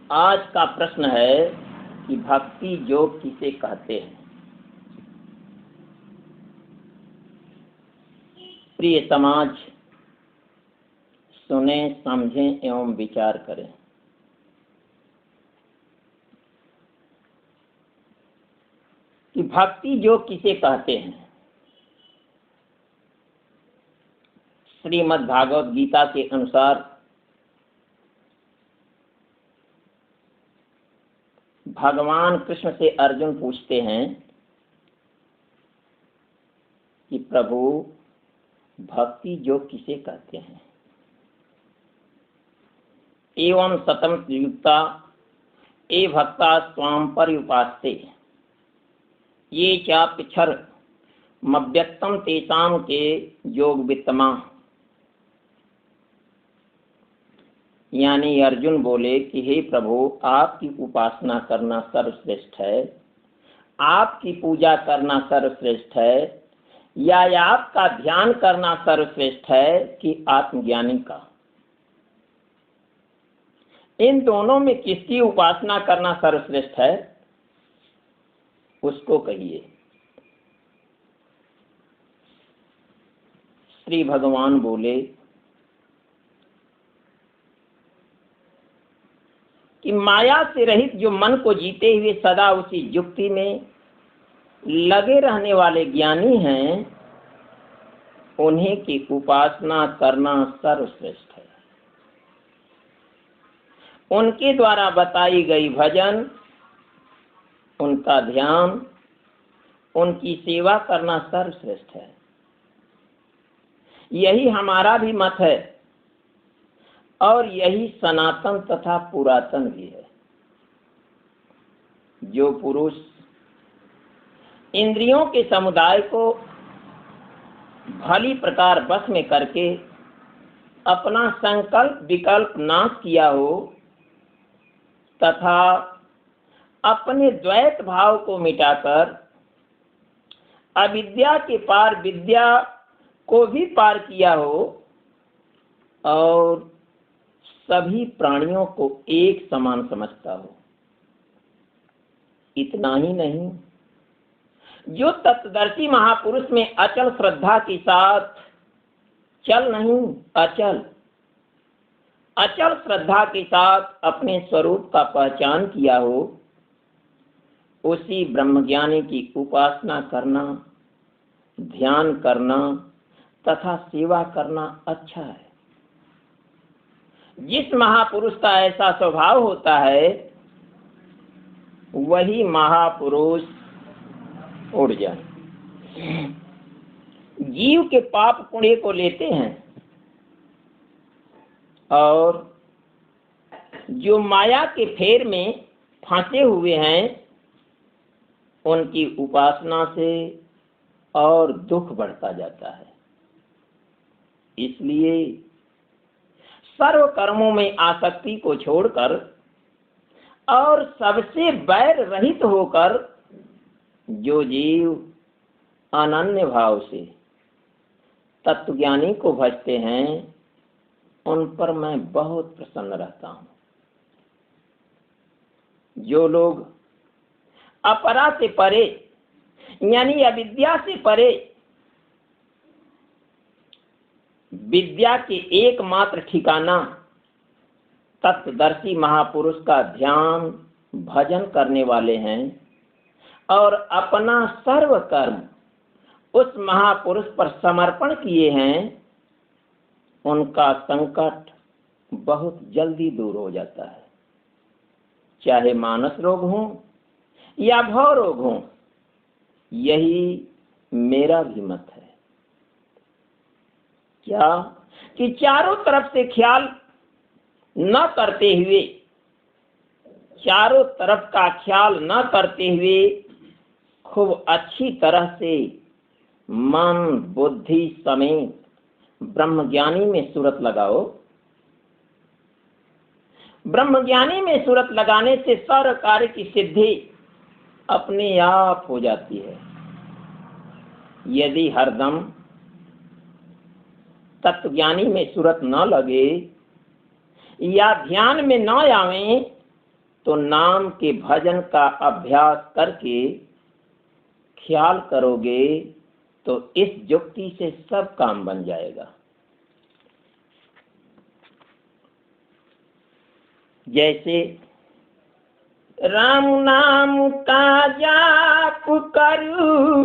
आज का प्रश्न है कि भक्ति योग किसे कहते हैं। प्रिय समाज, सुने, समझें एवं विचार करें। कि भक्ति योग किसे कहते हैं। श्रीमद् भागवत गीता के अनुसार भगवान कृष्ण से अर्जुन पूछते हैं कि प्रभु भक्ति योग किसे कहते हैं। एवं सतम युक्ता ए भक्ता स्वाम पर्युपास्ते ये चाप्यक्षर मव्यक्तम तेषाम के योग वित्तमा। यानी अर्जुन बोले कि हे प्रभु, आपकी उपासना करना सर्वश्रेष्ठ है, आपकी पूजा करना सर्वश्रेष्ठ है, या आपका ध्यान करना सर्वश्रेष्ठ है कि आत्मज्ञानी का। इन दोनों में किसकी उपासना करना सर्वश्रेष्ठ है, उसको कहिए। श्री भगवान बोले कि माया से रहित जो मन को जीते हुए सदा उसी युक्ति में लगे रहने वाले ज्ञानी हैं, उन्हीं की उपासना करना सर्वश्रेष्ठ है। उनके द्वारा बताई गई भजन, उनका ध्यान, उनकी सेवा करना सर्वश्रेष्ठ है। यही हमारा भी मत है और यही सनातन तथा पुरातन भी है। जो पुरुष इंद्रियों के समुदाय को भली प्रकार बस में करके अपना संकल्प विकल्प नाश किया हो तथा अपने द्वैत भाव को मिटाकर अविद्या के पार विद्या को भी पार किया हो और सभी प्राणियों को एक समान समझता हो। इतना ही नहीं, जो तत्वदर्शी महापुरुष में अचल श्रद्धा के साथ चल नहीं, अचल श्रद्धा के साथ अपने स्वरूप का पहचान किया हो, उसी ब्रह्मज्ञानी की उपासना करना, ध्यान करना तथा सेवा करना अच्छा है। जिस महापुरुष का ऐसा स्वभाव होता है, वही महापुरुष उड़ जाए। जीव के पाप पुण्य को लेते हैं और जो माया के फेर में फंसे हुए हैं, उनकी उपासना से और दुख बढ़ता जाता है। इसलिए सर्व कर्मों में आसक्ति को छोड़कर और सबसे बैर रहित होकर जो जीव अनन्य भाव से तत्वज्ञानी को भजते हैं, उन पर मैं बहुत प्रसन्न रहता हूं। जो लोग अपरा से परे यानी अविद्या से परे विद्या के एकमात्र ठिकाना तत्वदर्शी महापुरुष का ध्यान भजन करने वाले हैं और अपना सर्व कर्म उस महापुरुष पर समर्पण किए हैं, उनका संकट बहुत जल्दी दूर हो जाता है। चाहे मानस रोग हो या भव रोग हो, यही मेरा भी मत है। क्या कि चारों तरफ से ख्याल न करते हुए, चारों तरफ का ख्याल न करते हुए खूब अच्छी तरह से मन बुद्धि समेत ब्रह्मज्ञानी में सूरत लगाओ। ब्रह्मज्ञानी में सूरत लगाने से सर्व कार्य की सिद्धि अपने आप हो जाती है। यदि हरदम तत्वज्ञानी में सूरत न लगे या ध्यान में न आवे, तो नाम के भजन का अभ्यास करके ख्याल करोगे तो इस युक्ति से सब काम बन जाएगा। जैसे राम नाम का जाप करू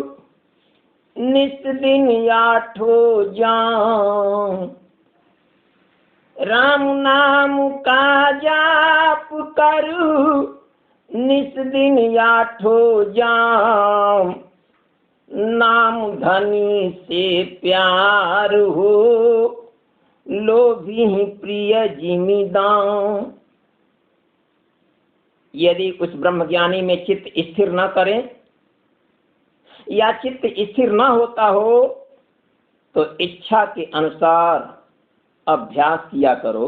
नित दिन आठो जाम, राम नाम का जाप करू नित दिन आठो जाम, नाम धनी से प्यार हो लोभी प्रिय जिमीदाम। यदि उस ब्रह्मज्ञानी में चित्त स्थिर न करें या चित्त स्थिर न होता हो तो इच्छा के अनुसार अभ्यास किया करो।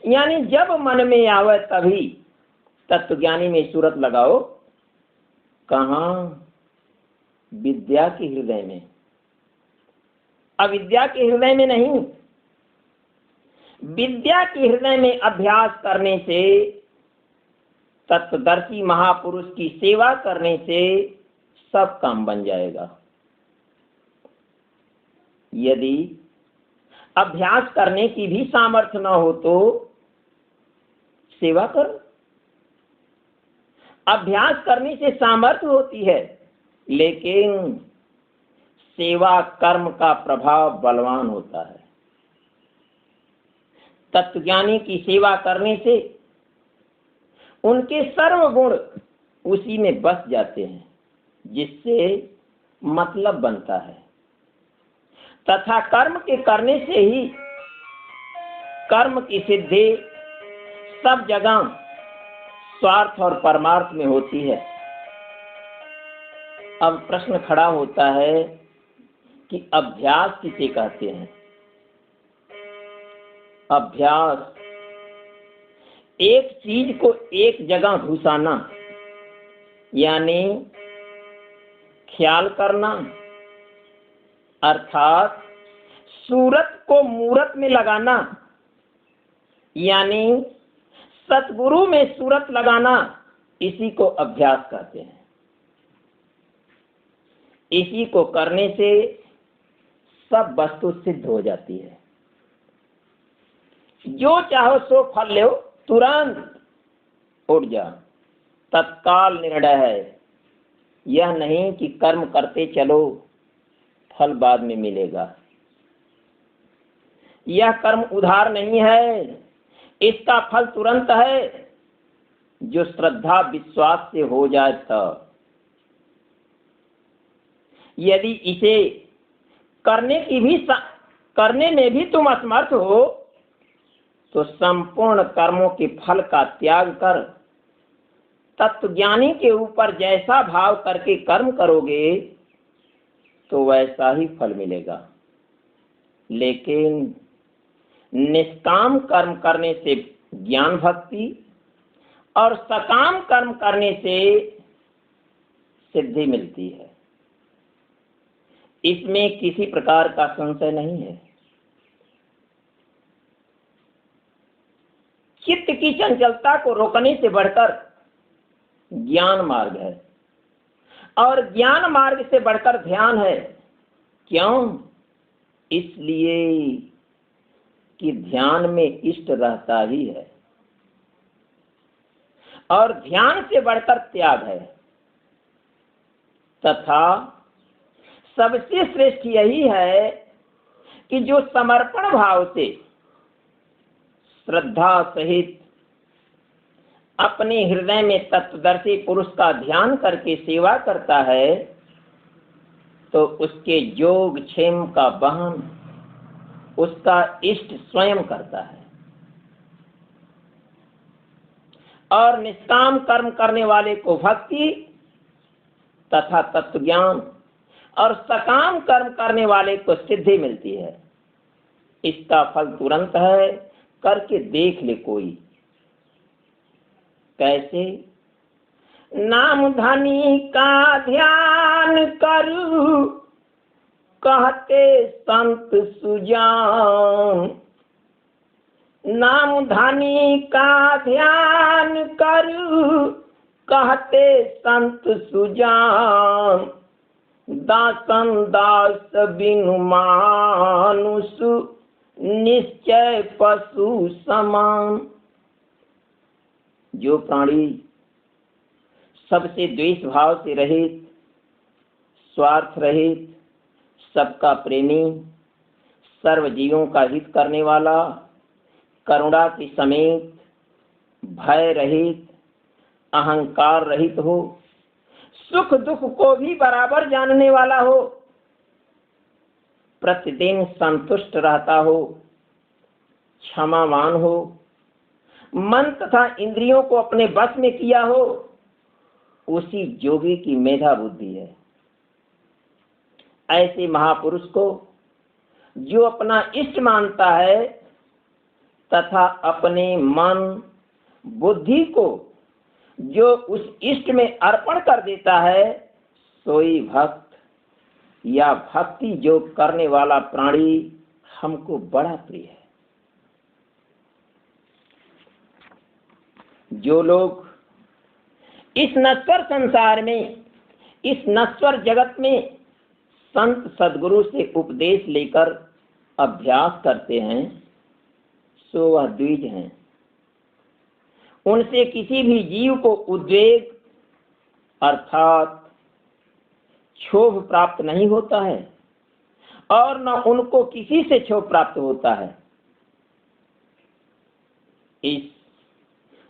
यानी जब मन में आवे तभी तत्वज्ञानी में सूरत लगाओ। कहाँ? विद्या के हृदय में, अविद्या के हृदय में नहीं। विद्या के हृदय में अभ्यास करने से, तत्वदर्शी महापुरुष की सेवा करने से सब काम बन जाएगा। यदि अभ्यास करने की भी सामर्थ्य न हो तो सेवा करो। अभ्यास करने से सामर्थ्य होती है, लेकिन सेवा कर्म का प्रभाव बलवान होता है। तत्वज्ञानी की सेवा करने से उनके सर्व गुण उसी में बस जाते हैं, जिससे मतलब बनता है। तथा कर्म के करने से ही कर्म की सिद्धि सब जगह स्वार्थ और परमार्थ में होती है। अब प्रश्न खड़ा होता है कि अभ्यास किसे कहते हैं? अभ्यास एक चीज को एक जगह घुसाना, यानी ख्याल करना, अर्थात सूरत को मूरत में लगाना, यानी सतगुरु में सूरत लगाना, इसी को अभ्यास कहते हैं। इसी को करने से सब वस्तु सिद्ध हो जाती है। जो चाहो सो फल लो, तुरंत उठ जा, तत्काल निर्णय है। यह नहीं कि कर्म करते चलो फल बाद में मिलेगा। यह कर्म उधार नहीं है, इसका फल तुरंत है। जो श्रद्धा विश्वास से हो जाए तब। यदि इसे करने में भी तुम असमर्थ हो तो संपूर्ण कर्मों के फल का त्याग कर तत्वज्ञानी के ऊपर जैसा भाव करके कर्म करोगे तो वैसा ही फल मिलेगा। लेकिन निष्काम कर्म करने से ज्ञान भक्ति और सकाम कर्म करने से सिद्धि मिलती है। इसमें किसी प्रकार का संशय नहीं है। चित्त की चंचलता को रोकने से बढ़कर ज्ञान मार्ग है, और ज्ञान मार्ग से बढ़कर ध्यान है। क्यों? इसलिए कि ध्यान में इष्ट रहता ही है, और ध्यान से बढ़कर त्याग है। तथा सबसे श्रेष्ठ यही है कि जो समर्पण भाव से श्रद्धा सहित अपने हृदय में तत्वदर्शी पुरुष का ध्यान करके सेवा करता है तो उसके योग क्षेम का वहन उसका इष्ट स्वयं करता है। और निष्काम कर्म करने वाले को भक्ति तथा तत्वज्ञान और सकाम कर्म करने वाले को सिद्धि मिलती है। इसका फल तुरंत है, करके देख ले कोई। कैसे? नाम धनी का ध्यान करू कहते संत सुजान, नाम धनी का ध्यान कर, कहते संत सुजान, दासन दास बिनु मानुष, निश्चय पशु समान। जो प्राणी सबसे द्वेष भाव से रहित, स्वार्थ रहित, सबका प्रेमी, सर्व जीवों का हित करने वाला, करुणा के समेत, भय रहित, अहंकार रहित हो, सुख दुख को भी बराबर जानने वाला हो, प्रतिदिन संतुष्ट रहता हो, क्षमावान हो, मन तथा इंद्रियों को अपने बस में किया हो, उसी जोगी की मेधा बुद्धि है। ऐसे महापुरुष को जो अपना इष्ट मानता है तथा अपने मन बुद्धि को जो उस इष्ट में अर्पण कर देता है, सोई भक्त या भक्ति जो करने वाला प्राणी हमको बड़ा प्रिय है। जो लोग इस नश्वर संसार में, इस नश्वर जगत में संत सद्गुरु से उपदेश लेकर अभ्यास करते हैं, सो वह द्विज हैं। उनसे किसी भी जीव को उद्वेग अर्थात क्षोभ प्राप्त नहीं होता है और न उनको किसी से क्षोभ प्राप्त होता है। इस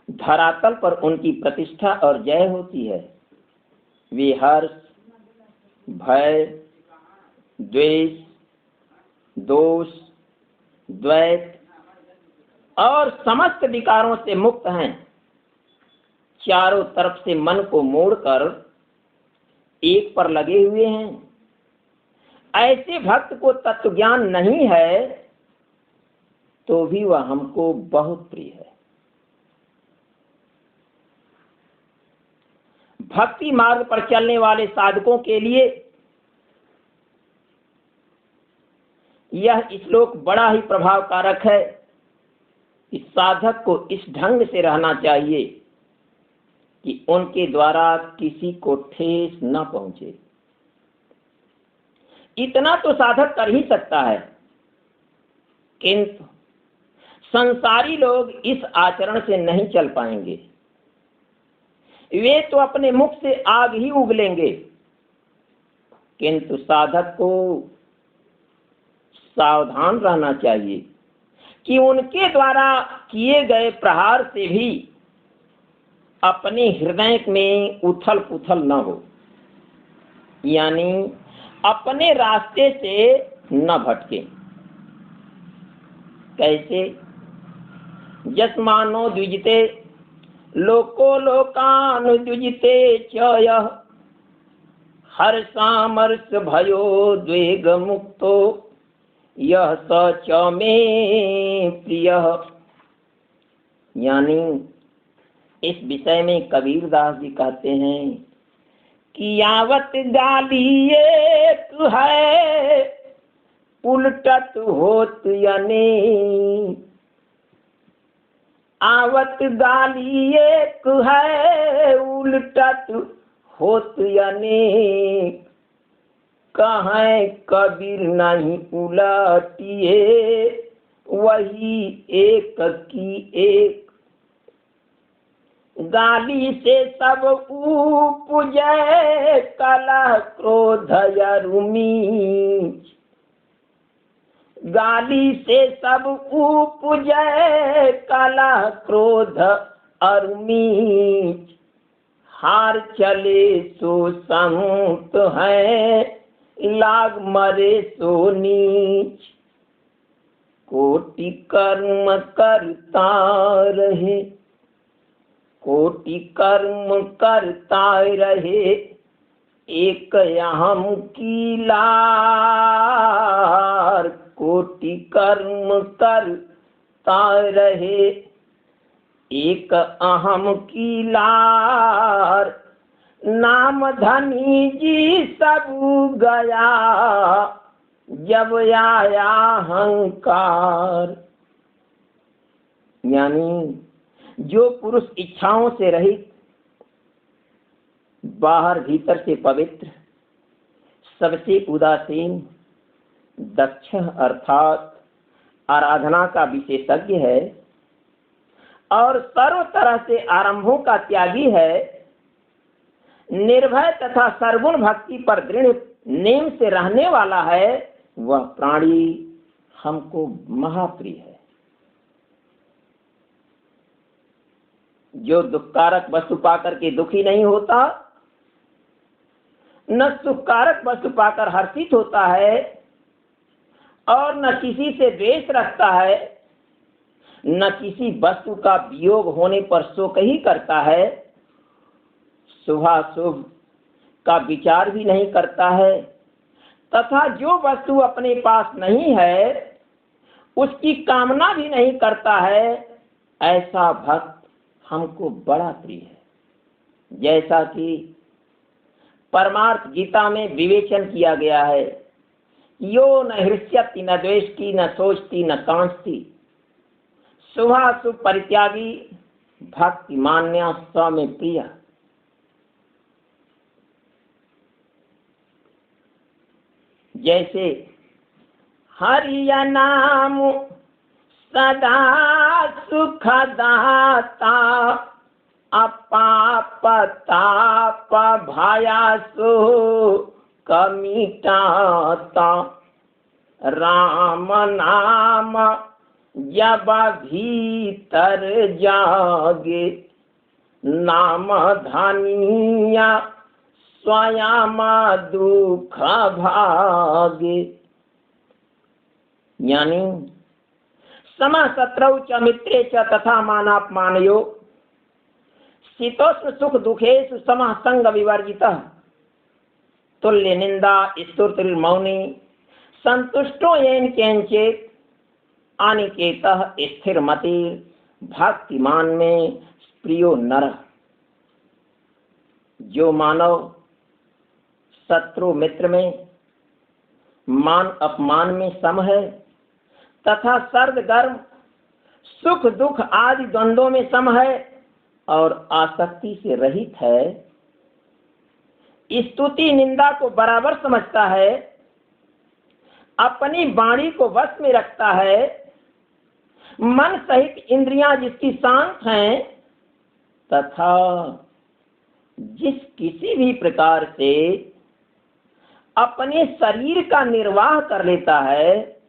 धरातल पर उनकी प्रतिष्ठा और जय होती है। वे हर्ष, भय, द्वेष, दोष, द्वैत और समस्त विकारों से मुक्त हैं। चारों तरफ से मन को मोड़कर एक पर लगे हुए हैं। ऐसे भक्त को तत्व ज्ञान नहीं है तो भी वह हमको बहुत प्रिय है। भक्ति मार्ग पर चलने वाले साधकों के लिए यह श्लोक बड़ा ही प्रभावकारक है। इस साधक को इस ढंग से रहना चाहिए कि उनके द्वारा किसी को ठेस न पहुंचे। इतना तो साधक कर ही सकता है, किंतु संसारी लोग इस आचरण से नहीं चल पाएंगे। वे तो अपने मुख से आग ही उगलेंगे, किंतु साधक को सावधान रहना चाहिए कि उनके द्वारा किए गए प्रहार से भी अपने हृदय में उथल पुथल न हो, यानी अपने रास्ते से न भटके। कैसे? जस्मानो द्विजते लोको लोकान द्विजते च यः, हर्षामर्ष भयो द्वेग मुक्तो यह स च मे प्रियः। यानी इस विषय में कबीरदास जी कहते हैं कि यावत गाली एक है उलटत होत अनेक, आवत गाली एक है उलटत होत अनेक, कहें कबीर नहीं उलटिए वही एक की एक। गाली से सब उपजे कलह क्रोध अरुमीच, गाली से सब उपजे कलह क्रोध अरुमीच, हार चले सो संत है लाग मरे सो नीच, कोटि कर्म करता रहे कोटि कर्म करता रहे एक अहम की लार, कोटि कर्म करता रहे एक अहम की लार, नाम धनी जी सब गया जब आया अहंकार। यानी जो पुरुष इच्छाओं से रहित, बाहर भीतर से पवित्र, सबसे उदासीन, दक्ष अर्थात आराधना का विशेषज्ञ है और सर्व तरह से आरंभों का त्यागी है, निर्भय तथा सर्वगुण भक्ति पर दृढ़ नेम से रहने वाला है, वह प्राणी हमको महाप्रिय है। जो दुखकारक वस्तु पाकर के दुखी नहीं होता, न सुखकारक वस्तु पाकर हर्षित होता है और न किसी से द्वेष रखता है, न किसी वस्तु का वियोग होने पर शोक ही करता है, शुभाशुभ का विचार भी नहीं करता है, तथा जो वस्तु अपने पास नहीं है उसकी कामना भी नहीं करता है, ऐसा भक्त हमको बड़ा प्रिय है। जैसा कि परमार्थ गीता में विवेचन किया गया है, यो न हृष्यति न द्वेष्टि न सोचती न कांक्षति, शुभाशुभ परित्यागी भक्ति मान्या स्व में प्रिय। जैसे हरिय नाम सदा सुखदाता, अपाप ताप भयासो कमिटाता, राम नाम जब भीतर जागे, नाम धनिया स्वयं दुख भागे। यानी समा शत्रौ च मित्रे च तथा मानापमानयो, शीतोष्ण सुख दुखेषु समः संग विवर्जितः, तुल्य निंदा स्तुतिर्मौनी, संतुष्टो येन केनचित्, अनिकेतः स्थिर मति, भक्तिमान में प्रियो नरः। जो मानव शत्रु मित्र में, मान अपमान में सम है तथा सर्द गर्म सुख दुख आदि द्वंद्वों में सम है और आसक्ति से रहित है, स्तुति निंदा को बराबर समझता है, अपनी वाणी को वश में रखता है, मन सहित इंद्रियां जिसकी शांत हैं, तथा जिस किसी भी प्रकार से अपने शरीर का निर्वाह कर लेता है,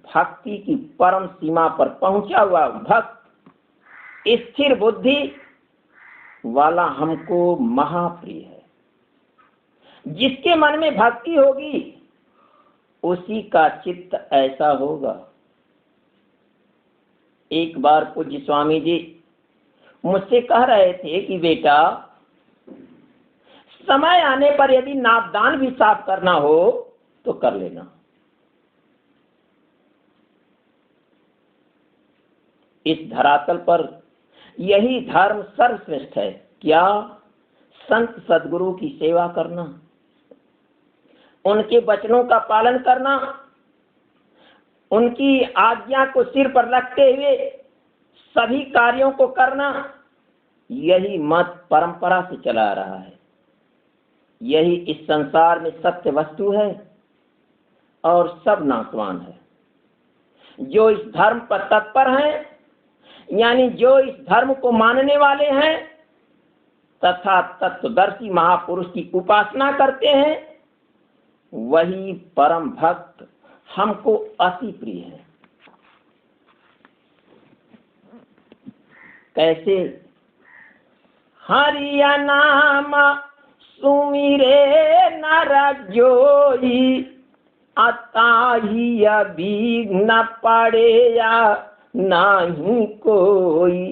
भक्ति की परम सीमा पर पहुंचा हुआ भक्त, स्थिर बुद्धि वाला हमको महाप्रिय है। जिसके मन में भक्ति होगी उसी का चित्त ऐसा होगा। एक बार पूज्य स्वामी जी मुझसे कह रहे थे कि बेटा, समय आने पर यदि नापदान भी साफ करना हो तो कर लेना। इस धरातल पर यही धर्म सर्वश्रेष्ठ है। क्या? संत सदगुरु की सेवा करना, उनके वचनों का पालन करना, उनकी आज्ञा को सिर पर रखते हुए सभी कार्यों को करना, यही मत परंपरा से चला रहा है। यही इस संसार में सत्य वस्तु है और सब नाशवान है। जो इस धर्म पर तत्पर हैं, यानी जो इस धर्म को मानने वाले हैं तथा तत्वदर्शी महापुरुष की उपासना करते हैं, वही परम भक्त हमको अति प्रिय है। कैसे? हरिया नाम सुमिरे नर जोई, अताही विघ्न पड़ेया नहीं कोई,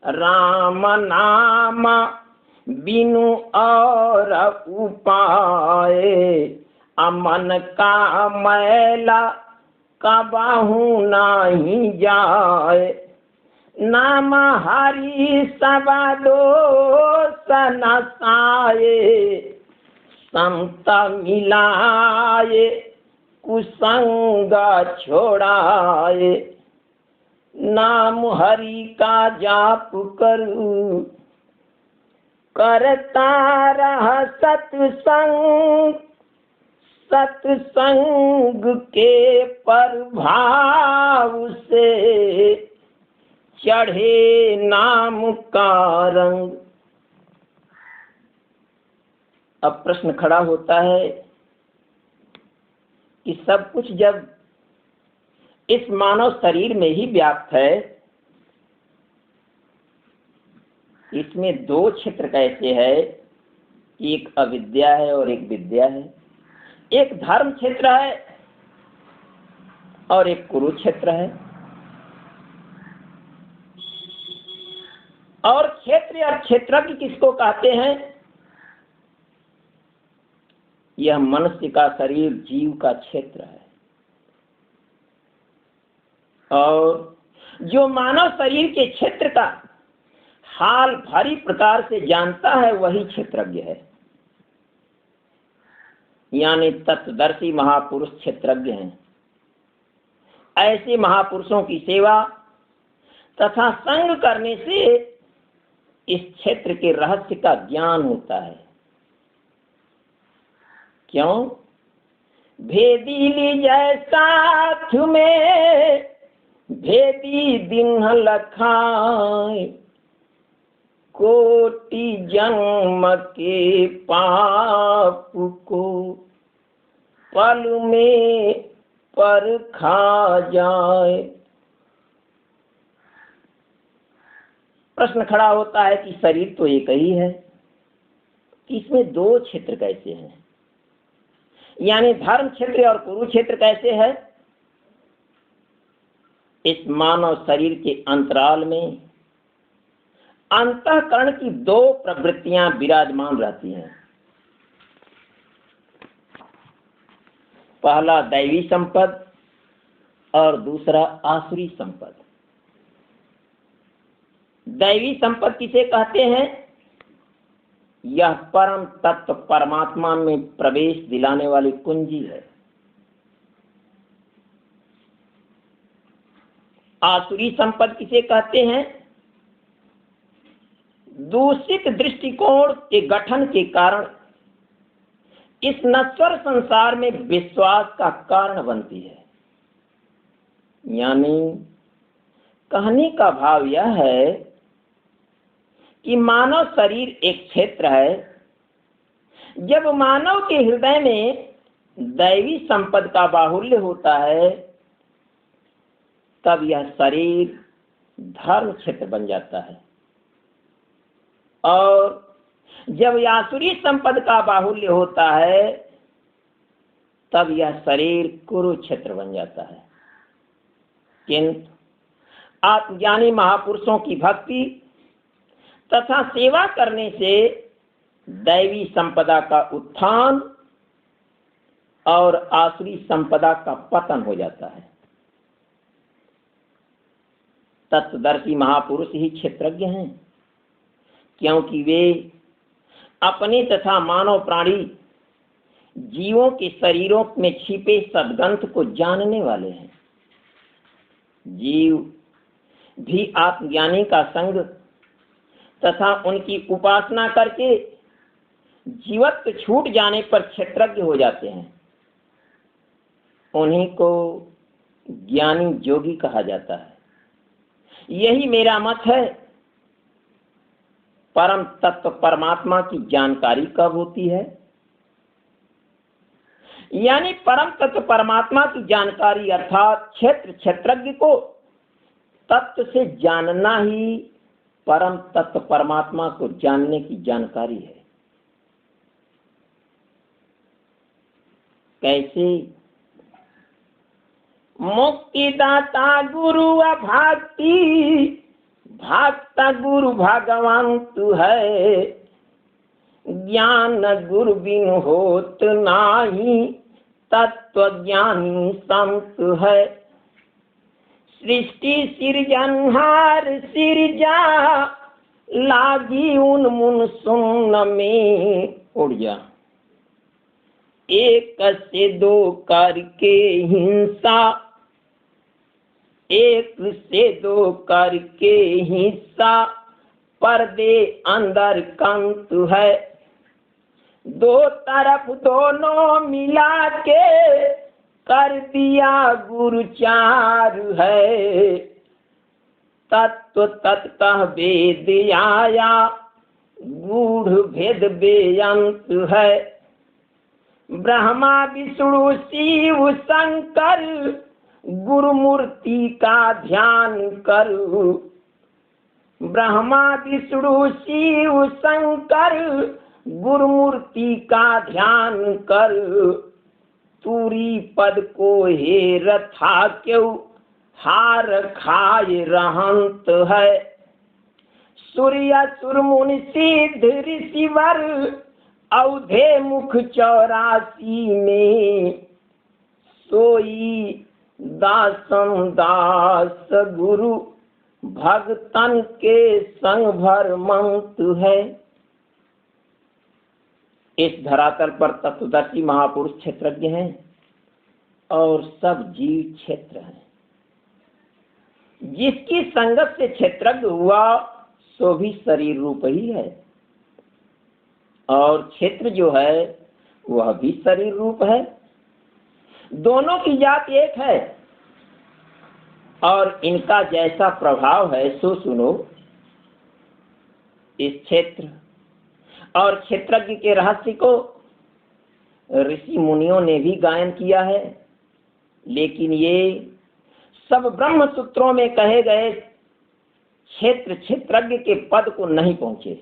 राम नाम बिनु और उपाय, अमन का मैला कबाहू नहीं जाए, नाम हरि सबदो सनसाए, संत मिलाए कुसंग छोड़ाए, नाम हरि का जाप करूं, करता रह सत्संग, सत्संग के प्रभाव से चढ़े नाम का रंग। अब प्रश्न खड़ा होता है कि सब कुछ जब इस मानव शरीर में ही व्याप्त है, इसमें दो क्षेत्र कैसे है? एक अविद्या है और एक विद्या है। एक धर्म क्षेत्र है और एक कुरुक्षेत्र है। और क्षेत्र या क्षेत्रज्ञ किसको कहते हैं? यह मनुष्य का शरीर जीव का क्षेत्र है। और जो मानव शरीर के क्षेत्र का हाल भारी प्रकार से जानता है वही क्षेत्रज्ञ है, यानी तत्वदर्शी महापुरुष क्षेत्रज्ञ हैं। ऐसे महापुरुषों की सेवा तथा संग करने से इस क्षेत्र के रहस्य का ज्ञान होता है। क्यों? भेदी ली जैसा में भेदी दिन लखाए, कोटि जन्म के पाप को पल में परखा जाए। प्रश्न खड़ा होता है कि शरीर तो एक ही है, इसमें दो क्षेत्र कैसे हैं? यानी धर्म क्षेत्र और कुरुक्षेत्र कैसे है? इस मानव शरीर के अंतराल में अंतःकरण की दो प्रवृत्तियां विराजमान रहती हैं। पहला दैवी संपद और दूसरा आसुरी संपद। दैवी संपद किसे कहते हैं? यह परम तत्व परमात्मा में प्रवेश दिलाने वाली कुंजी है। आसुरी संपद किसे कहते हैं? दूषित दृष्टिकोण के गठन के कारण इस नश्वर संसार में विश्वास का कारण बनती है। यानी कहने का भाव यह है कि मानव शरीर एक क्षेत्र है। जब मानव के हृदय में दैवी संपद का बाहुल्य होता है तब यह शरीर धर्म क्षेत्र बन जाता है, और जब आसुरी संपद का बाहुल्य होता है तब यह शरीर कुरुक्षेत्र बन जाता है। किंतु आत्मज्ञानी महापुरुषों की भक्ति तथा सेवा करने से दैवी संपदा का उत्थान और आसुरी संपदा का पतन हो जाता है। तत्वदर्शी महापुरुष ही क्षेत्रज्ञ हैं, क्योंकि वे अपने तथा मानव प्राणी जीवों के शरीरों में छिपे सद्ग्रंथ को जानने वाले हैं। जीव भी आत्मज्ञानी का संग तथा उनकी उपासना करके जीवत्व छूट जाने पर क्षेत्रज्ञ हो जाते हैं। उन्हीं को ज्ञानी जोगी कहा जाता है। यही मेरा मत है। परम तत्व परमात्मा की जानकारी कब होती है? यानी परम तत्व परमात्मा की जानकारी अर्थात क्षेत्र क्षेत्रज्ञ को तत्व से जानना ही परम तत्व परमात्मा को जानने की जानकारी है। कैसे? मुक्तिदाता गुरु अभक्ति, भक्त गुरु भगवान तू है, ज्ञान गुरु बिन होत नाही, तत्व ज्ञानी संत है। सृष्टि सिरजनहार सिरजा, लागी उन मुन सुन में उड़ जा। एक से दो करके हिंसा, एक से दो करके हिस्सा पर्दे अंदर कंत है, दो तरफ दोनों मिला के कर दिया गुरु चार है। तत्व तत्तः वेद आया गूढ़ भेद बेअंत है, ब्रह्मा विष्णु शिव शंकर गुरुमूर्ति का ध्यान कर। ब्रह्मा विष्णु शिव शंकर गुरुमूर्ति का ध्यान कर। तूरी पद को हे रथा क्यों हार खाए रहंत है, सूर्य सुरमुनि सिद्ध ऋषिवर अवधे मुख 84 में। सोई दासम दास गुरु भगतन के संग भर मंत है। इस धरातल पर तत्वदर्शी महापुरुष क्षेत्रज्ञ हैं और सब जीव क्षेत्र हैं। जिसकी संगत से क्षेत्रज्ञ हुआ सो भी शरीर रूप ही है, और क्षेत्र जो है वह भी शरीर रूप है। दोनों की जात एक है और इनका जैसा प्रभाव है सो सुनो। इस क्षेत्र और क्षेत्रज्ञ के रहस्य को ऋषि मुनियों ने भी गायन किया है, लेकिन ये सब ब्रह्म सूत्रों में कहे गए क्षेत्र क्षेत्रज्ञ के पद को नहीं पहुंचे।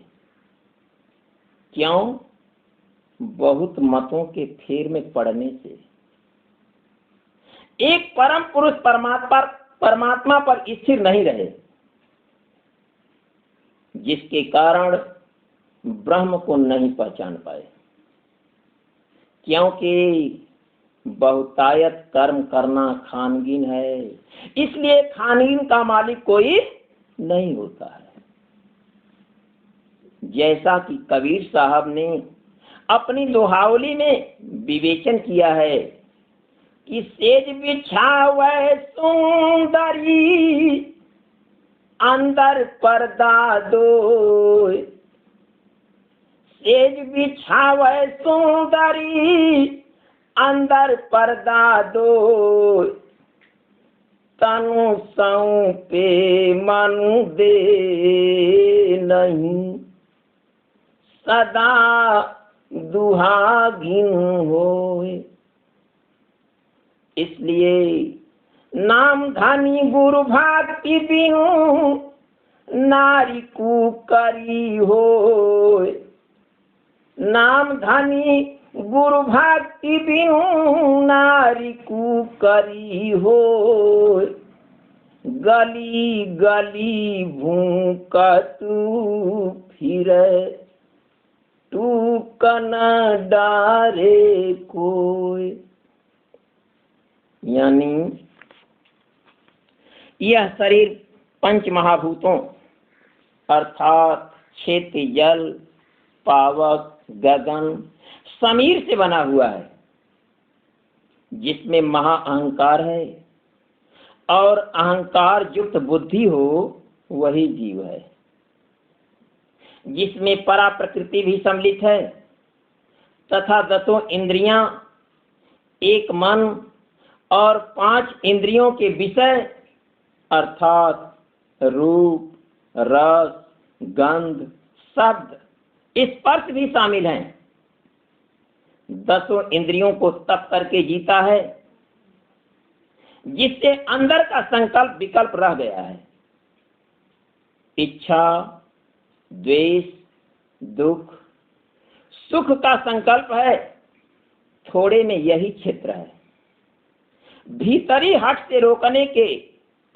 क्यों? बहुत मतों के फेर में पड़ने से। एक परम पुरुष परमात्मा पर स्थिर नहीं रहे, जिसके कारण ब्रह्म को नहीं पहचान पाए। क्योंकि बहुतायत कर्म करना खानगीन है, इसलिए खानगीन का मालिक कोई नहीं होता है। जैसा कि कबीर साहब ने अपनी दोहावली में विवेचन किया है कि सेज बिछावे सुंदरी अंदर पर्दा दो, सेज बिछावे सुंदरी अंदर पर्दा दो, तनु सौंपे मन दे नहीं, सदा दुहागिन होए। इसलिए नाम धनी गुरु भक्ति बिनु नारी कुकरी होए, नाम धनी गुरु भक्ति बिनु नारी कुकरी होए। गली गली भूकतु फिरे टूकन डारे कोई। यानी यह शरीर पंच महाभूतों अर्थात क्षेत्र जल पावक गगन समीर से बना हुआ है, जिसमें महा अहंकार है और अहंकार युक्त बुद्धि हो वही जीव है, जिसमें परा प्रकृति भी सम्मिलित है तथा 10 इंद्रियां, एक मन और 5 इंद्रियों के विषय अर्थात रूप रस गंध शब्द स्पर्श भी शामिल हैं। 10 इंद्रियों को तप करके जीता है, जिससे अंदर का संकल्प विकल्प रह गया है। इच्छा द्वेष दुख सुख का संकल्प है, थोड़े में यही क्षेत्र है। भीतरी हट से रोकने के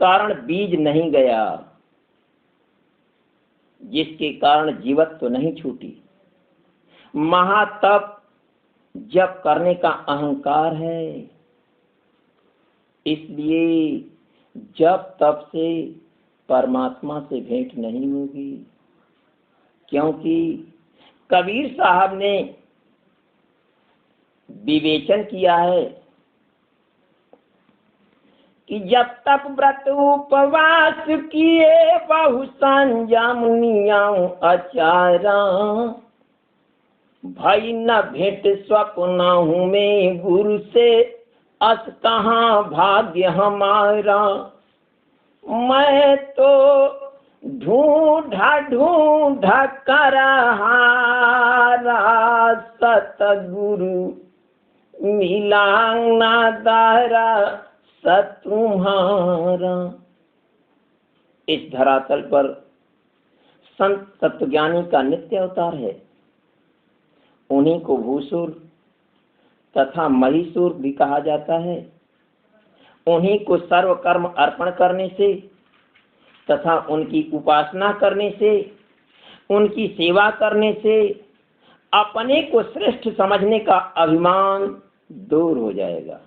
कारण बीज नहीं गया, जिसके कारण जीवत्व तो नहीं छूटी। महातप जप करने का अहंकार है, इसलिए जब तप से परमात्मा से भेंट नहीं होगी। क्योंकि कबीर साहब ने विवेचन किया है कि जब तक व्रत उपवास किए बहु संयम नियम आचारा, भई न भेंट स्वप्न हूँ में गुरु से, अस कहाँ भाग्य हमारा। मैं तो ढूंढा ढूंढा कर हारा, सतगुरु मिला ना दारा तुम्हारा। इस धरातल पर संत तत्वज्ञानी का नित्य अवतार है। उन्हीं को भूसुर तथा महिषुर भी कहा जाता है। उन्हीं को सर्व कर्म अर्पण करने से तथा उनकी उपासना करने से, उनकी सेवा करने से अपने को श्रेष्ठ समझने का अभिमान दूर हो जाएगा,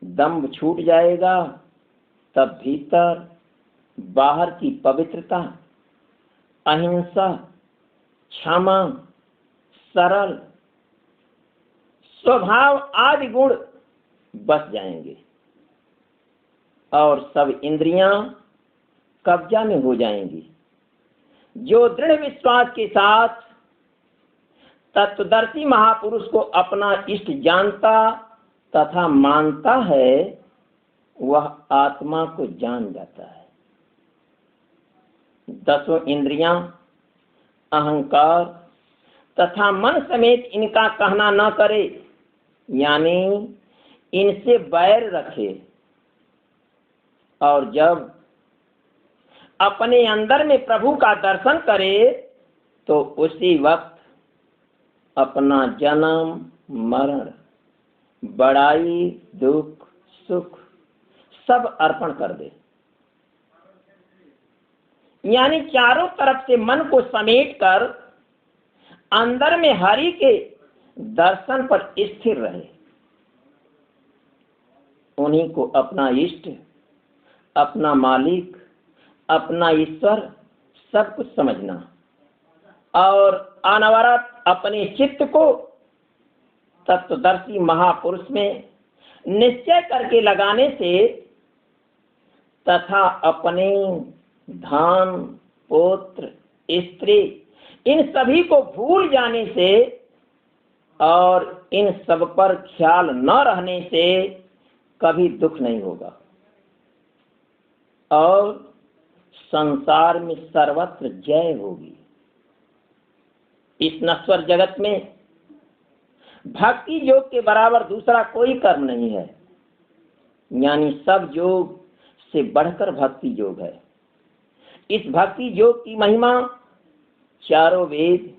दंभ छूट जाएगा। तब भीतर बाहर की पवित्रता, अहिंसा, क्षमा, सरल स्वभाव आदि गुण बस जाएंगे और सब इंद्रियां कब्जा में हो जाएंगी। जो दृढ़ विश्वास के साथ तत्वदर्शी महापुरुष को अपना इष्ट जानता तथा मानता है, वह आत्मा को जान जाता है। दसों इंद्रियां, अहंकार तथा मन समेत इनका कहना न करे, यानी इनसे बैर रखे, और जब अपने अंदर में प्रभु का दर्शन करे तो उसी वक्त अपना जन्म मरण, बड़ाई दुख सुख सब अर्पण कर दे। यानी चारों तरफ से मन को समेटकर अंदर में हरि के दर्शन पर स्थिर रहे। उन्हीं को अपना इष्ट, अपना मालिक, अपना ईश्वर सब कुछ समझना और अनवरत अपने चित्त को तत्वदर्शी महापुरुष में निश्चय करके लगाने से तथा अपने धन, पुत्र, स्त्री इन सभी को भूल जाने से और इन सब पर ख्याल न रहने से कभी दुख नहीं होगा और संसार में सर्वत्र जय होगी। इस नश्वर जगत में भक्ति योग के बराबर दूसरा कोई कर्म नहीं है। यानी सब योग से बढ़कर भक्ति योग है। इस भक्ति योग की महिमा चारों वेद,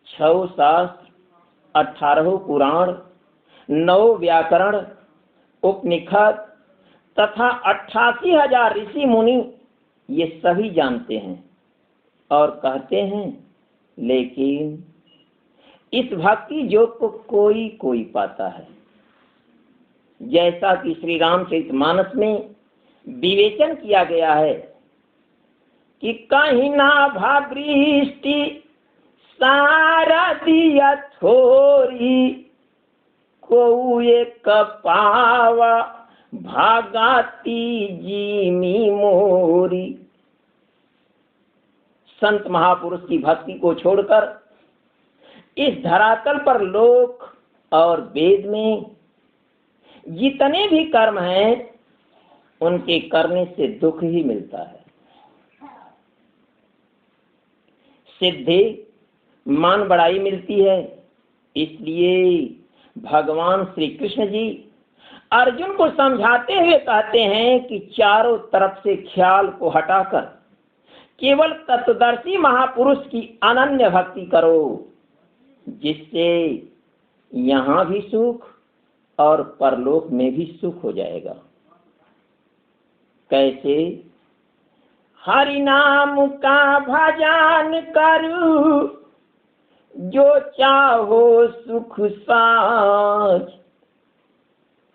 6 शास्त्र, 18 पुराण, 9 व्याकरण, उपनिषद तथा 88,000 ऋषि मुनि ये सभी जानते हैं और कहते हैं, लेकिन इस भक्ति योग को कोई कोई पाता है। जैसा कि श्री रामचरितमानस में विवेचन किया गया है कि कहीं ना भावृष्टि सारा दिया थोरी, को एक पावा भागाती जीमी मोरी। संत महापुरुष की भक्ति को छोड़कर इस धरातल पर लोक और वेद में जितने भी कर्म हैं उनके करने से दुख ही मिलता है। सिद्धि, मान बढ़ाई मिलती है। इसलिए भगवान श्री कृष्ण जी अर्जुन को समझाते हुए कहते हैं कि चारों तरफ से ख्याल को हटाकर केवल तत्वदर्शी महापुरुष की अनन्य भक्ति करो, जिससे यहाँ भी सुख और परलोक में भी सुख हो जाएगा। कैसे? हरि नाम का भजन करू, जो चाहो सुख साझ।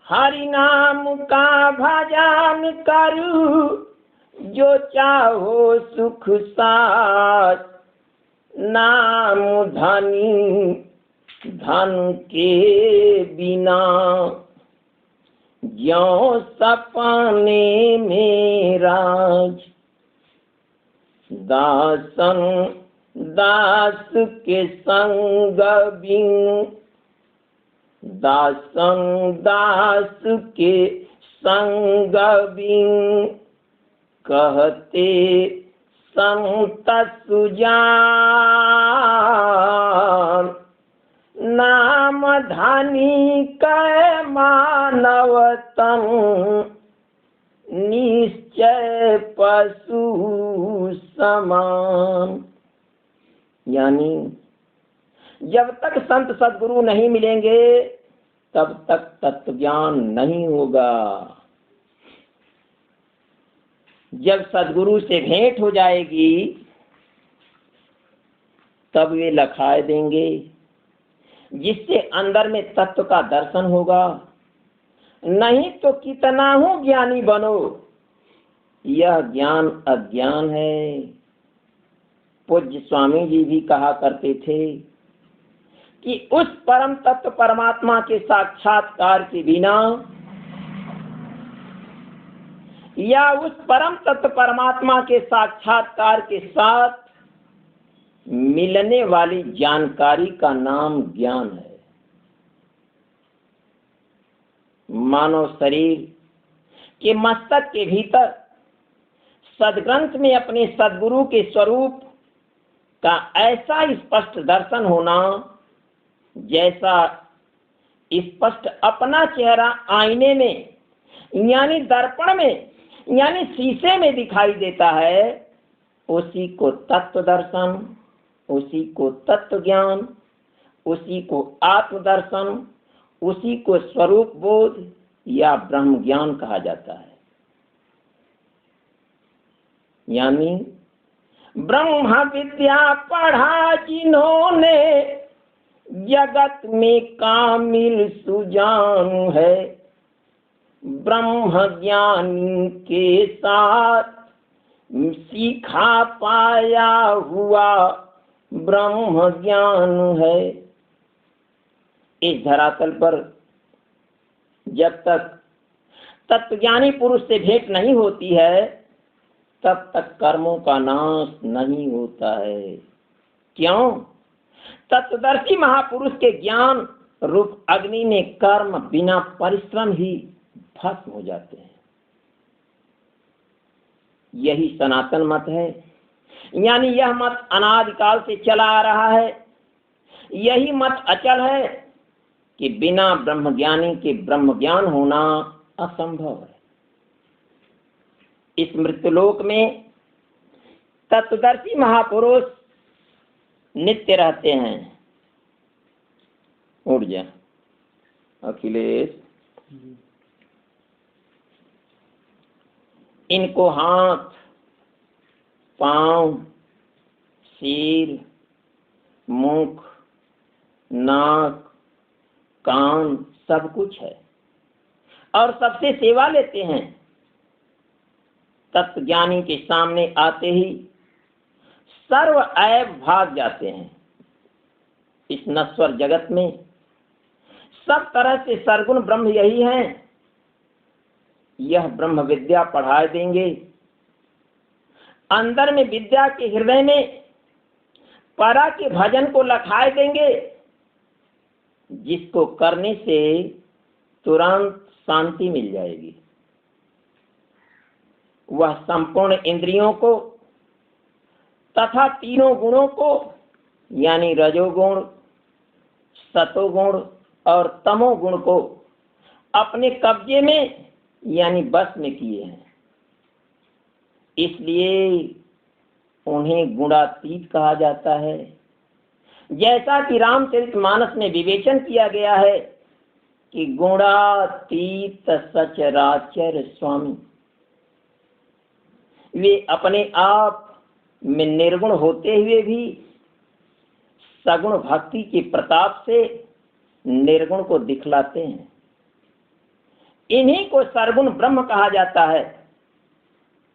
हरि नाम का भजन करू, जो चाहो सुख साझ। नाम धनी धन के बिना ज्यों सपने में राज, दासन दास के संग बिन, दासन दास के संग बिन, कहते संत सुजान, नाम धनी कै मानव तन, निश्चय पशु समान। यानी जब तक संत सद्गुरु नहीं मिलेंगे तब तक तत्व ज्ञान नहीं होगा। जब सद्गुरु से भेंट हो जाएगी तब वे लखाए देंगे, जिससे अंदर में तत्व का दर्शन होगा। नहीं तो कितना हो ज्ञानी बनो, यह ज्ञान अज्ञान है। पूज्य स्वामी जी भी कहा करते थे कि उस परम तत्व परमात्मा के साक्षात्कार के बिना या उस परम तत्व परमात्मा के साक्षात्कार के साथ मिलने वाली जानकारी का नाम ज्ञान है। मानव शरीर के मस्तक के भीतर सदग्रंथ में अपने सद्गुरु के स्वरूप का ऐसा स्पष्ट दर्शन होना जैसा स्पष्ट अपना चेहरा आईने में यानी दर्पण में यानी शीशे में दिखाई देता है, उसी को तत्व दर्शन, उसी को तत्व ज्ञान, उसी को आत्मदर्शन, उसी को स्वरूप बोध या ब्रह्म ज्ञान कहा जाता है। यानी ब्रह्म विद्या पढ़ा जिन्होंने, जगत में कामिल सुजान है। ब्रह्म ज्ञान के साथ सीखा पाया हुआ ब्रह्म ज्ञान है। इस धरातल पर जब तक तत्वज्ञानी पुरुष से भेंट नहीं होती है तब तक कर्मों का नाश नहीं होता है। क्यों? तत्वदर्शी महापुरुष के ज्ञान रूप अग्नि में कर्म बिना परिश्रम ही भस्म हो जाते हैं। यही सनातन मत है। यानी यह मत अनादिकाल से चला आ रहा है। यही मत अचल है कि बिना ब्रह्मज्ञानी के ब्रह्म ज्ञान होना असंभव है। इस मृत्युलोक में तत्वदर्शी महापुरुष नित्य रहते हैं। उठ जा अखिलेश। इनको हाथ, पांव, सिर, मुख, नाक, कान सब कुछ है और सबसे सेवा लेते हैं। तत्वज्ञानी के सामने आते ही सर्व ऐब भाग जाते हैं। इस नश्वर जगत में सब तरह से सरगुण ब्रह्म यही हैं। यह ब्रह्म विद्या पढ़ा देंगे। अंदर में विद्या के हृदय में परा के भजन को लखाए देंगे, जिसको करने से तुरंत शांति मिल जाएगी। वह संपूर्ण इंद्रियों को तथा तीनों गुणों को यानी रजोगुण, सतोगुण और तमोगुण को अपने कब्जे में यानी बस में किए हैं। इसलिए उन्हें गुणातीत कहा जाता है। जैसा कि रामचरितमानस में विवेचन किया गया है कि गुणातीत सचराचर स्वामी। वे अपने आप में निर्गुण होते हुए भी सगुण भक्ति के प्रताप से निर्गुण को दिखलाते हैं। इन्हीं को सरगुण ब्रह्म कहा जाता है।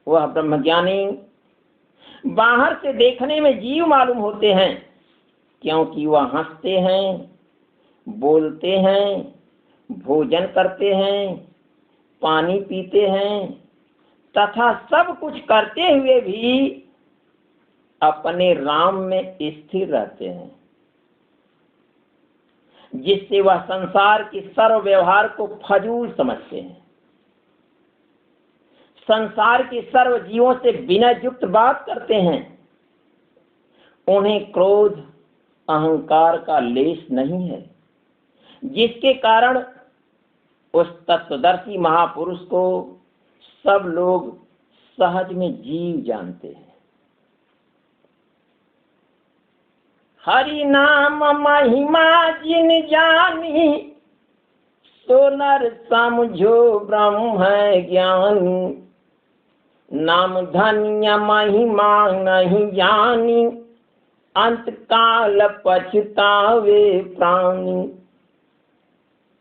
वह ब्रह्मज्ञानी बाहर से देखने में जीव मालूम होते हैं, क्योंकि वह हंसते हैं, बोलते हैं, भोजन करते हैं, पानी पीते हैं तथा सब कुछ करते हुए भी अपने राम में स्थिर रहते हैं, जिससे वह संसार के सर्व व्यवहार को फजूल समझते हैं, संसार के सर्व जीवों से विनय युक्त बात करते हैं। उन्हें क्रोध अहंकार का लेश नहीं है, जिसके कारण उस तत्वदर्शी महापुरुष को सब लोग सहज में जीव जानते हैं। हरि नाम महिमा जिन जानी, सो नर समझो ब्रह्म ज्ञानी। नाम धन्य महिमा नहीं जानी, अंत काल पछतावे प्राणी।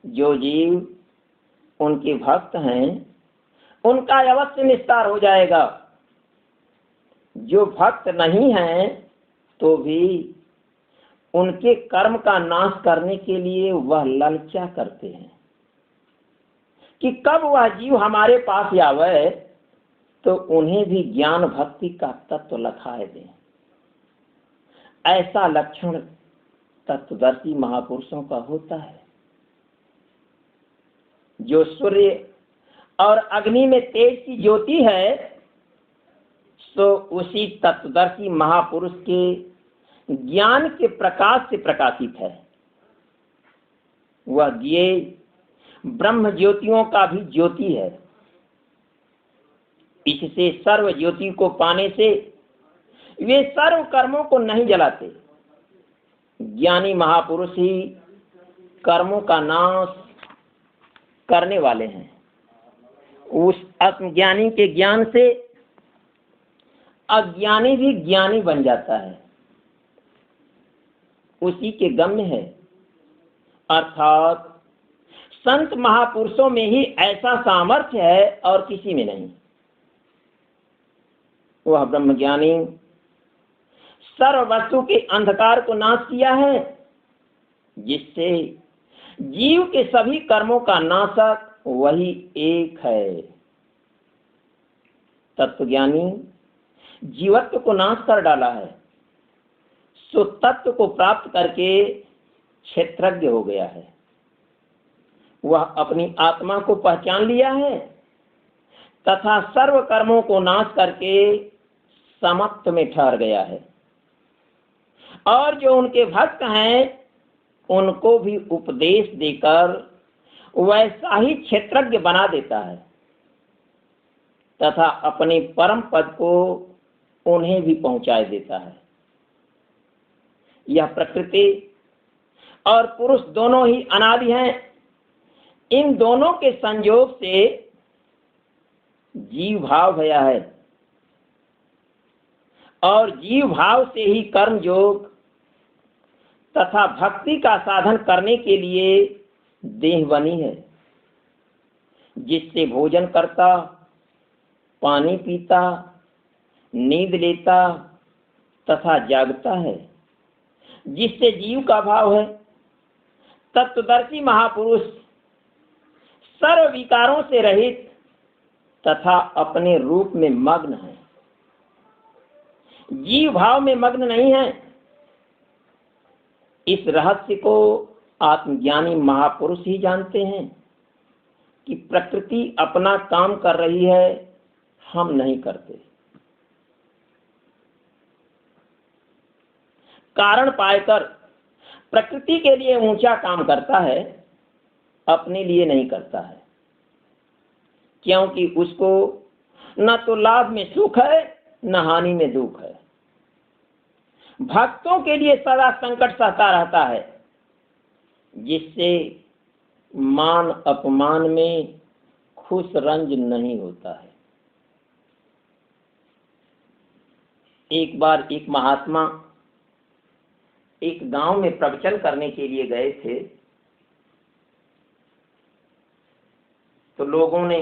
जो जीव उनके भक्त हैं उनका अवश्य निस्तार हो जाएगा। जो भक्त नहीं हैं तो भी उनके कर्म का नाश करने के लिए वह ललचा करते हैं कि कब वह जीव हमारे पास आवे तो उन्हें भी ज्ञान भक्ति का तत्व लखाए दें। ऐसा लक्षण तत्वदर्शी महापुरुषों का होता है। जो सूर्य और अग्नि में तेज की ज्योति है, सो उसी तत्वदर्शी महापुरुष के ज्ञान के प्रकाश से प्रकाशित है। वह दिए ब्रह्म ज्योतियों का भी ज्योति है। इससे सर्व ज्योति को पाने से वे सर्व कर्मों को नहीं जलाते। ज्ञानी महापुरुष ही कर्मों का नाश करने वाले हैं। उस आत्मज्ञानी के ज्ञान से अज्ञानी भी ज्ञानी बन जाता है, उसी के गम्य है। अर्थात संत महापुरुषों में ही ऐसा सामर्थ्य है और किसी में नहीं। वह ब्रह्मज्ञानी सर्व वस्तु के अंधकार को नाश किया है, जिससे जीव के सभी कर्मों का नाशक वही एक है। तत्वज्ञानी जीवत्व को नाश कर डाला है, सो तत्व को प्राप्त करके क्षेत्रज्ञ हो गया है। वह अपनी आत्मा को पहचान लिया है तथा सर्व कर्मों को नाश करके समत्व में ठहर गया है। और जो उनके भक्त हैं उनको भी उपदेश देकर वैसा ही क्षेत्रज्ञ बना देता है तथा अपने परम पद को उन्हें भी पहुंचा देता है। यह प्रकृति और पुरुष दोनों ही अनादि हैं। इन दोनों के संयोग से जीव भाव भया है और जीव भाव से ही कर्म योग तथा भक्ति का साधन करने के लिए देह बनी है, जिससे भोजन करता, पानी पीता, नींद लेता तथा जागता है, जिससे जीव का भाव है। तत्वदर्शी महापुरुष सर्व विकारों से रहित तथा अपने रूप में मग्न है, जीव भाव में मग्न नहीं है। इस रहस्य को आत्मज्ञानी महापुरुष ही जानते हैं कि प्रकृति अपना काम कर रही है, हम नहीं करते। कारण पाकर प्रकृति के लिए ऊंचा काम करता है, अपने लिए नहीं करता है, क्योंकि उसको न तो लाभ में सुख है न हानि में दुख है। भक्तों के लिए सदा संकट सहता रहता है, जिससे मान अपमान में खुश रंज नहीं होता है। एक बार एक महात्मा एक गांव में प्रवचन करने के लिए गए थे, तो लोगों ने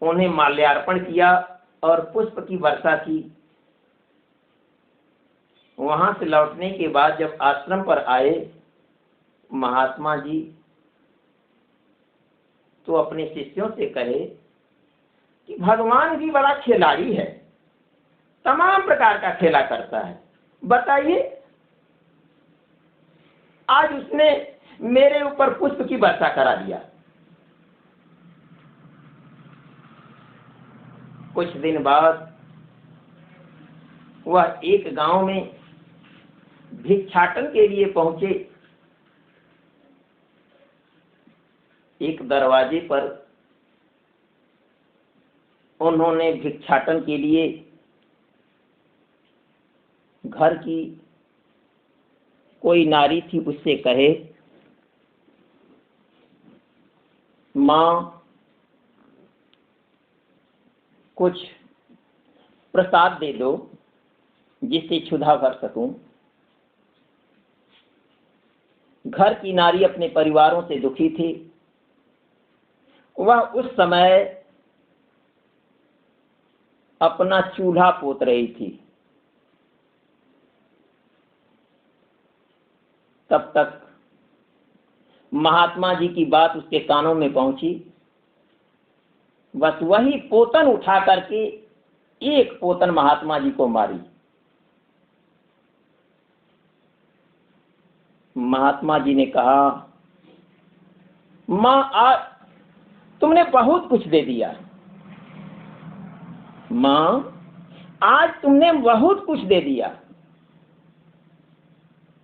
उन्हें माल्यार्पण किया और पुष्प की वर्षा की। वहां से लौटने के बाद जब आश्रम पर आए, महात्मा जी तो अपने शिष्यों से कहे कि भगवान भी बड़ा खिलाड़ी है, तमाम प्रकार का खेला करता है। बताइए, आज उसने मेरे ऊपर पुष्प की वर्षा करा दिया। कुछ दिन बाद वह एक गांव में भिक्षाटन के लिए पहुंचे। एक दरवाजे पर उन्होंने भिक्षाटन के लिए घर की कोई नारी थी, उससे कहे, माँ कुछ प्रसाद दे दो जिससे क्षुधा भर सकूं। घर की नारी अपने परिवारों से दुखी थी। वह उस समय अपना चूल्हा पोत रही थी। तब तक महात्मा जी की बात उसके कानों में पहुंची। बस वही पोतन उठा करके एक पोतन महात्मा जी को मारी। महात्मा जी ने कहा, मां आज तुमने बहुत कुछ दे दिया। मां आज तुमने बहुत कुछ दे दिया,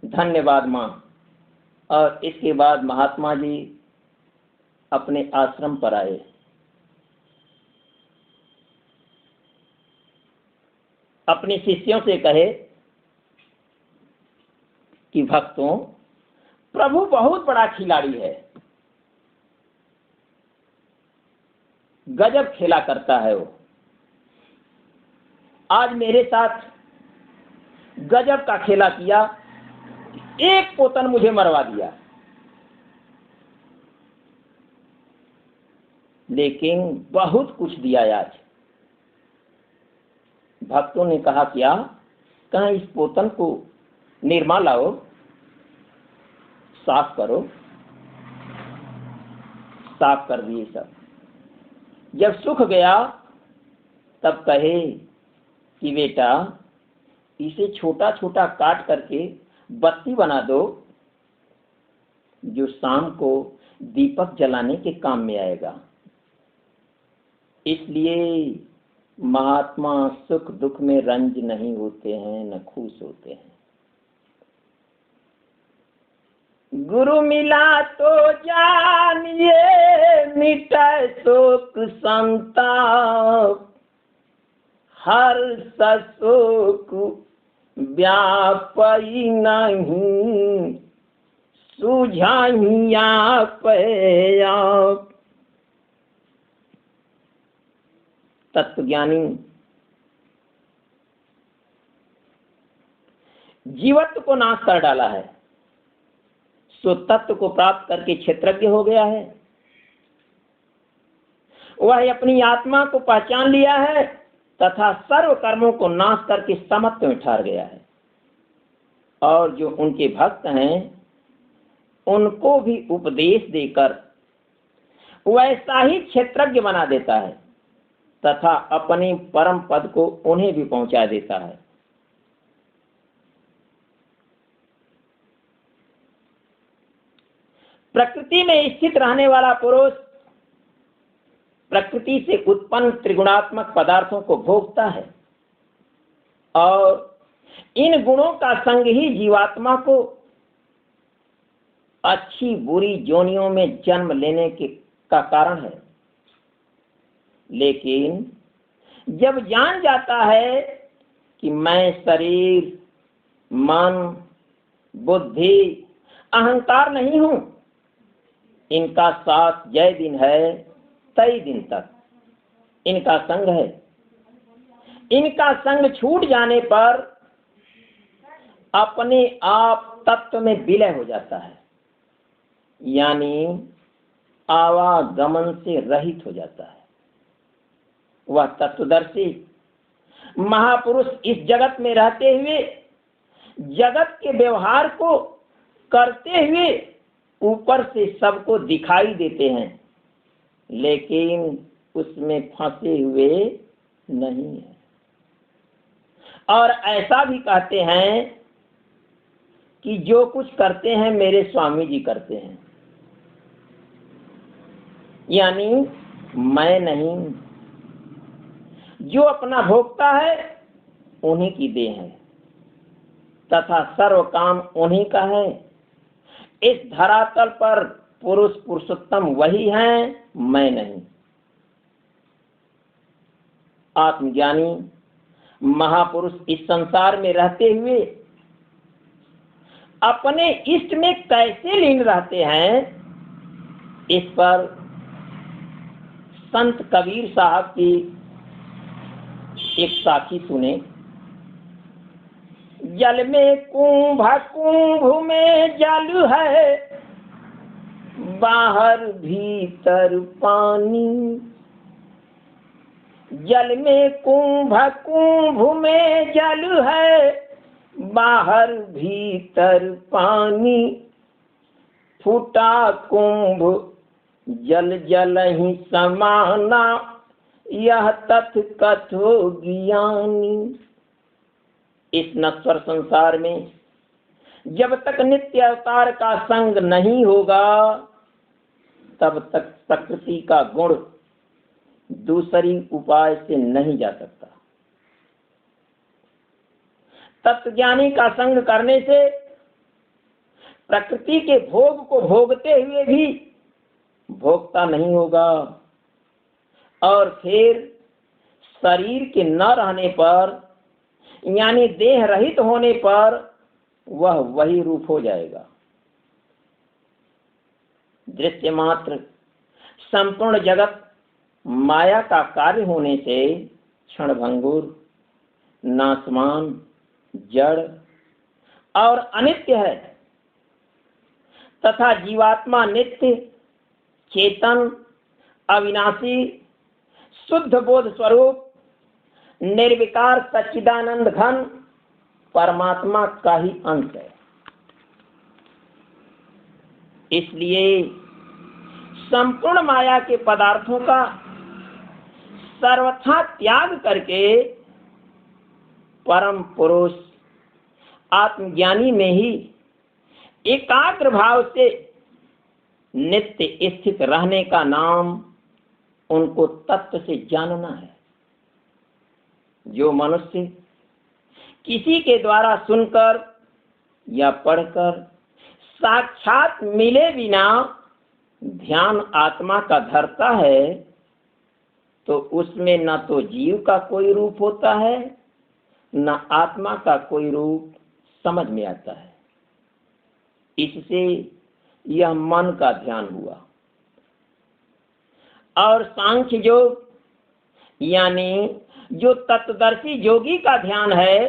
धन्यवाद मां। और इसके बाद महात्मा जी अपने आश्रम पर आए। अपने शिष्यों से कहे कि भक्तों, प्रभु बहुत बड़ा खिलाड़ी है, गजब खेला करता है वो। आज मेरे साथ गजब का खेला किया, एक पोतन मुझे मरवा दिया। लेकिन बहुत कुछ दिया आज। भक्तों ने कहा, क्या? कहा इस पोतन को निरमा लाओ, साफ करो। साफ कर दिए सब। जब सूख गया तब कहे कि बेटा इसे छोटा छोटा काट करके बत्ती बना दो, जो शाम को दीपक जलाने के काम में आएगा। इसलिए महात्मा सुख दुख में रंज नहीं होते हैं, न खुश होते हैं। गुरु मिला तो जानिए, मिटाए शोक संताप, हर शोक व्यापी नहीं, सूझाही आप। तत्वज्ञानी जीवत्व को नाश कर डाला है, सो तत्व को प्राप्त करके क्षेत्रज्ञ हो गया है। वह अपनी आत्मा को पहचान लिया है तथा सर्व कर्मों को नाश करके समत्व में ठहर गया है। और जो उनके भक्त हैं उनको भी उपदेश देकर वैसा ही क्षेत्रज्ञ बना देता है तथा अपने परम पद को उन्हें भी पहुंचा देता है। प्रकृति में स्थित रहने वाला पुरुष प्रकृति से उत्पन्न त्रिगुणात्मक पदार्थों को भोगता है और इन गुणों का संग ही जीवात्मा को अच्छी बुरी योनियों में जन्म लेने का कारण है। लेकिन जब जान जाता है कि मैं शरीर, मन, बुद्धि, अहंकार नहीं हूं, इनका साथ जय दिन है तय दिन तक इनका संग है, इनका संग छूट जाने पर अपने आप तत्व में विलय हो जाता है, यानी आवागमन से रहित हो जाता है। वह तत्वदर्शी महापुरुष इस जगत में रहते हुए जगत के व्यवहार को करते हुए ऊपर से सबको दिखाई देते हैं, लेकिन उसमें फंसे हुए नहीं है। और ऐसा भी कहते हैं कि जो कुछ करते हैं मेरे स्वामी जी करते हैं, यानी मैं नहीं। जो अपना भोगता है उन्हीं की देह है तथा सर्व काम उन्हीं का है। इस धरातल पर पुरुष पुरुषोत्तम वही हैं, मैं नहीं। आत्मज्ञानी महापुरुष इस संसार में रहते हुए अपने इष्ट में कैसे लीन रहते हैं, इस पर संत कबीर साहब की एक साखी सुने। जल में कुंभ कुंभ में जल है, बाहर भीतर पानी। जल में कुंभ कुंभ में जल है, बाहर भीतर पानी। फूटा कुंभ जल जल ही समाना, यह तथ कथो ज्ञानी। इस नश्वर संसार में जब तक नित्य अवतार का संग नहीं होगा, तब तक प्रकृति का गुण दूसरी उपाय से नहीं जा सकता। तत्वज्ञानी का संग करने से प्रकृति के भोग को भोगते हुए भी भोगता नहीं होगा, और फिर शरीर के न रहने पर, यानी देह रहित होने पर, वह वही रूप हो जाएगा। दृश्य मात्र संपूर्ण जगत माया का कार्य होने से क्षणभंगुर, नाशवान, जड़ और अनित्य है, तथा जीवात्मा नित्य, चेतन, अविनाशी, शुद्ध बोध स्वरूप, निर्विकार सच्चिदानंद घन परमात्मा का ही अंश है। इसलिए संपूर्ण माया के पदार्थों का सर्वथा त्याग करके परम पुरुष आत्मज्ञानी में ही एकाग्र भाव से नित्य स्थित रहने का नाम उनको तत्व से जानना है। जो मनुष्य किसी के द्वारा सुनकर या पढ़कर साक्षात मिले बिना ध्यान आत्मा का धरता है, तो उसमें न तो जीव का कोई रूप होता है, न आत्मा का कोई रूप समझ में आता है। इससे यह मन का ध्यान हुआ। और सांख्य योग यानी जो तत्वदर्शी योगी का ध्यान है,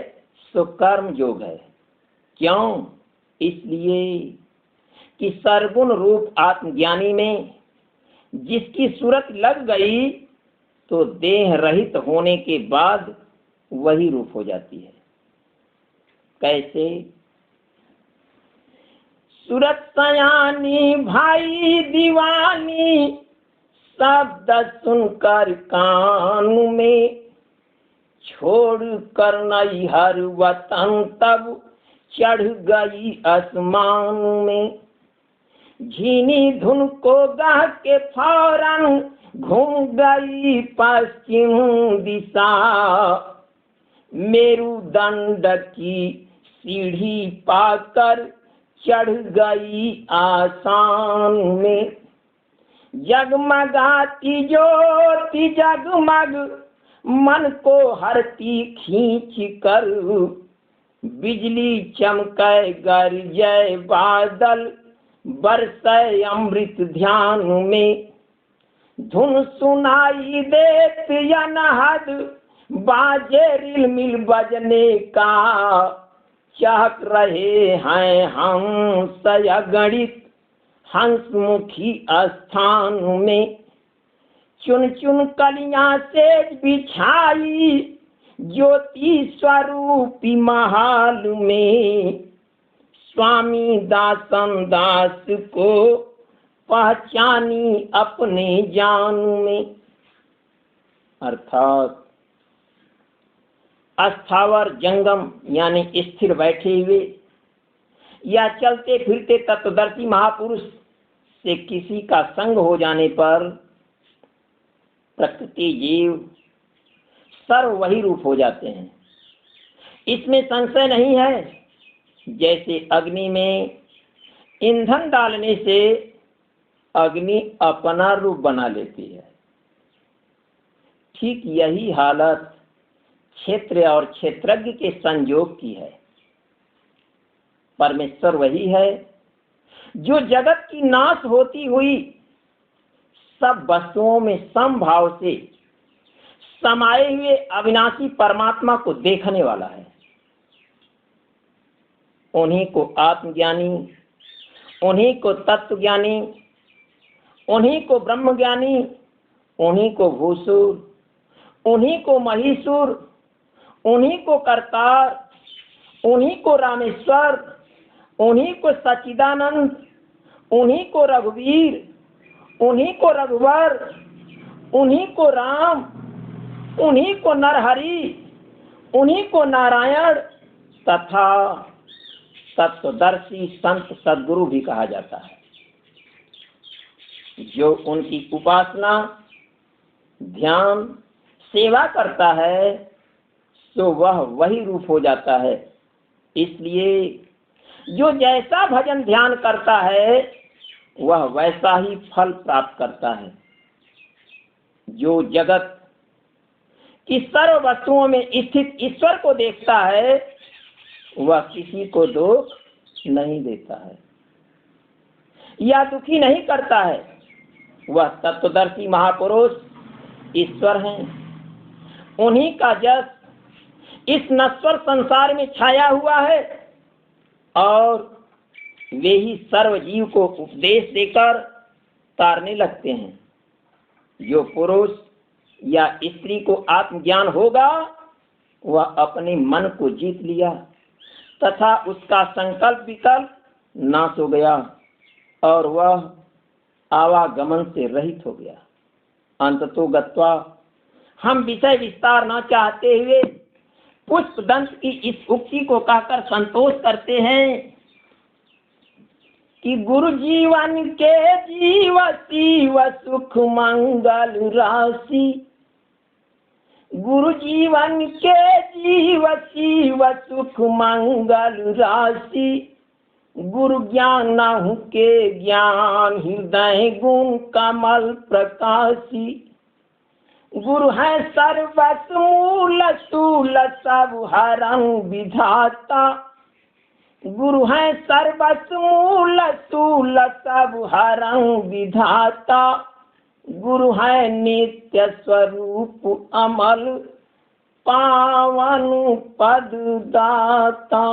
सो कर्म योग है। क्यों? इसलिए कि सर्वगुण रूप आत्मज्ञानी में जिसकी सूरत लग गई, तो देह रहित होने के बाद वही रूप हो जाती है। कैसे? सूरत सयानी भाई दीवानी, शब्द सुनकर कान में, छोड़ कर नैहर वतन तब चढ़ गई आसमान में। झीनी धुन को गा के फौरन घूम गई पश्चिम दिशा। मेरुदंड की सीढ़ी पाकर चढ़ गई आसान में। जगमगाती ज्योति जगमग मन को हरती खींच कर, बिजली चमके गरजे बादल बरसे अमृत ध्यान में। धुन सुनाई देत अनहद बाजे रिलमिल बजने का, चाहक रहे हैं हम सयगणित हंसमुखी स्थान में। चुन चुन कलियां से बिछाई ज्योति स्वरूपी महाल में। स्वामी दासन दास को पहचानी अपने जान में। अर्थात अस्थावर जंगम यानी स्थिर बैठे हुए या चलते फिरते तत्वदर्शी महापुरुष से किसी का संग हो जाने पर प्रकृति जीव सर्व वही रूप हो जाते हैं, इसमें संशय नहीं है। जैसे अग्नि में ईंधन डालने से अग्नि अपना रूप बना लेती है, ठीक यही हालत क्षेत्र और क्षेत्रज्ञ के संयोग की है। परमेश्वर वही है जो जगत की नाश होती हुई सब वस्तुओं में समभाव से समाये हुए अविनाशी परमात्मा को देखने वाला है। उन्हीं को आत्मज्ञानी, उन्हीं को तत्वज्ञानी, उन्हीं को ब्रह्मज्ञानी, उन्हीं को भूसुर, उन्हीं को महीसुर, उन्हीं को करतार, उन्हीं को रामेश्वर, उन्हीं को सच्चिदानंद, उन्हीं को रघुवीर, उन्हीं को रघुवर, उन्हीं को राम, उन्हीं को नरहरि, उन्हीं को नारायण तथा तत्वदर्शी संत सद्गुरु भी कहा जाता है। जो उनकी उपासना, ध्यान, सेवा करता है तो वह वही रूप हो जाता है। इसलिए जो जैसा भजन ध्यान करता है वह वैसा ही फल प्राप्त करता है। जो जगत की सर्व वस्तुओं में स्थित ईश्वर को देखता है वह किसी को दुख नहीं देता है या दुखी नहीं करता है। वह तत्वदर्शी महापुरुष ईश्वर हैं। उन्हीं का जस इस नश्वर संसार में छाया हुआ है और वे ही सर्व जीव को उपदेश देकर तारने लगते हैं। जो पुरुष या स्त्री को आत्मज्ञान होगा वह अपने मन को जीत लिया तथा उसका संकल्प विकल्प नाश हो गया और वह आवागमन से रहित हो गया। अंततो गत्वा हम विषय विस्तार न चाहते हुए पुष्पदंत की इस उक्ति को कहकर संतोष करते हैं कि गुरु जीवन के जीव शिव सुख मंगल राशि। गुरु जीवन के जीव शिव सुख मंगल राशि। गुरु ज्ञान के ज्ञान हृदय गुण कमल प्रकाशी। गुरु है सर्वस मूल स्थूल सब हरं विधाता। गुरु है सर्वस मूल स्थूल सब हरं विधाता। गुरु है नित्य स्वरूप अमल पावन पद दाता।